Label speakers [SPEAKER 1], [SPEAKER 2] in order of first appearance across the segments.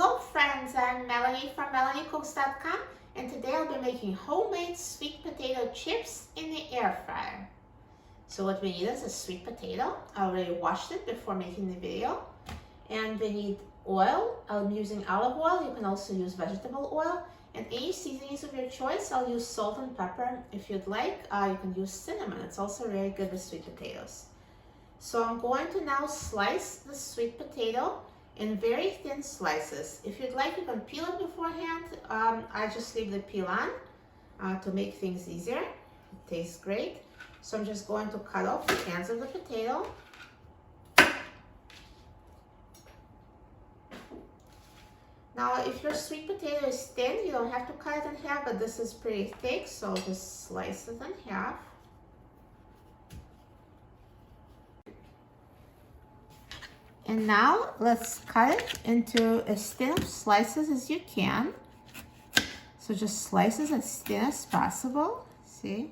[SPEAKER 1] Hello friends, I'm Melanie from MelanieCooks.com, and today I'll be making homemade sweet potato chips in the air fryer. So what we need is a sweet potato. I already washed it before making the video. And we need oil. I'm using olive oil. You can also use vegetable oil. And any seasonings of your choice. I'll use salt and pepper. If you'd like, you can use cinnamon. It's also very good with sweet potatoes. So I'm going to now slice the sweet potato in very thin slices. If you'd like, you can peel it beforehand. I just leave the peel on to make things easier. It tastes great. So I'm just going to cut off the ends of the potato. Now, if your sweet potato is thin, you don't have to cut it in half, but this is pretty thick, so just slice it in half. And now let's cut it into as thin of slices as you can. So just slices as thin as possible. See?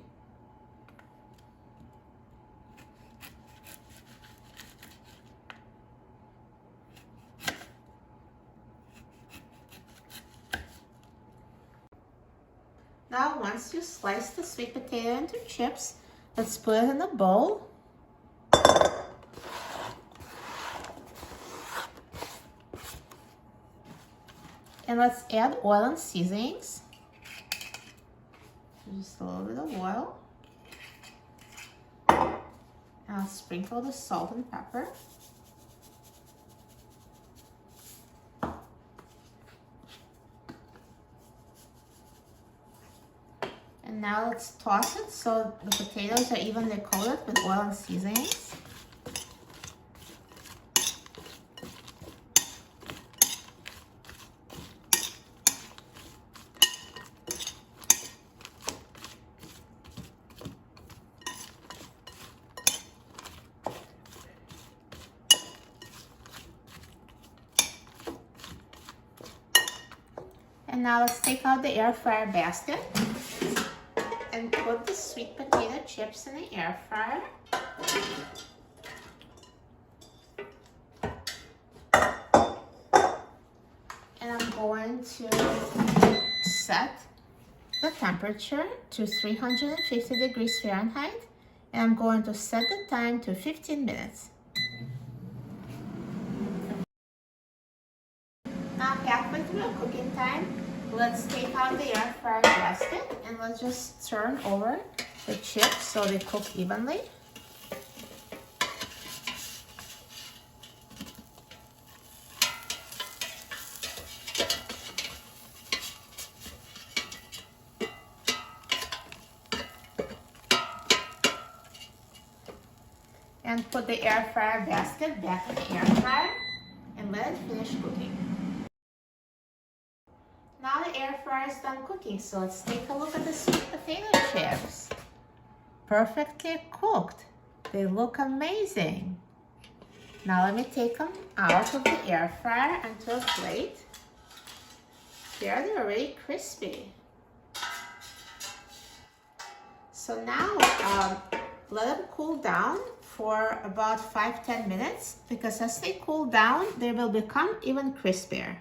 [SPEAKER 1] Now once you slice the sweet potato into chips, let's put it in a bowl. And let's add oil and seasonings. Just a little bit of oil. And I'll sprinkle the salt and pepper. And now let's toss it so the potatoes are evenly coated with oil and seasonings. And now let's take out the air fryer basket and put the sweet potato chips in the air fryer. And I'm going to set the temperature to 350 degrees Fahrenheit, and I'm going to set the time to 15 minutes. Now halfway through the cooking time, let's take out the air fryer basket and let's just turn over the chips so they cook evenly. And put the air fryer basket back in the air fryer and let it finish cooking. Now the air fryer is done cooking, so let's take a look at the sweet potato chips. Perfectly cooked. They look amazing. Now let me take them out of the air fryer onto a plate. There, they're already crispy. So now let them cool down for about 5-10 minutes, because as they cool down, they will become even crispier.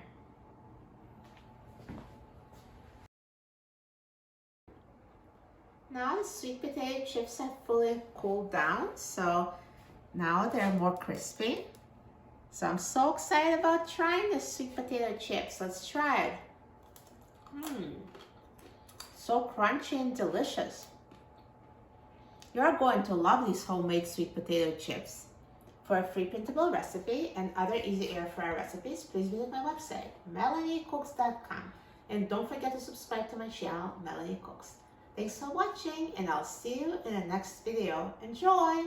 [SPEAKER 1] Now the sweet potato chips have fully cooled down, so now they're more crispy. So I'm so excited about trying the sweet potato chips. Let's try it. So crunchy and delicious. You're going to love these homemade sweet potato chips. For a free printable recipe and other easy air fryer recipes, please visit my website, MelanieCooks.com. And don't forget to subscribe to my channel, Melanie Cooks. Thanks for watching, and I'll see you in the next video. Enjoy!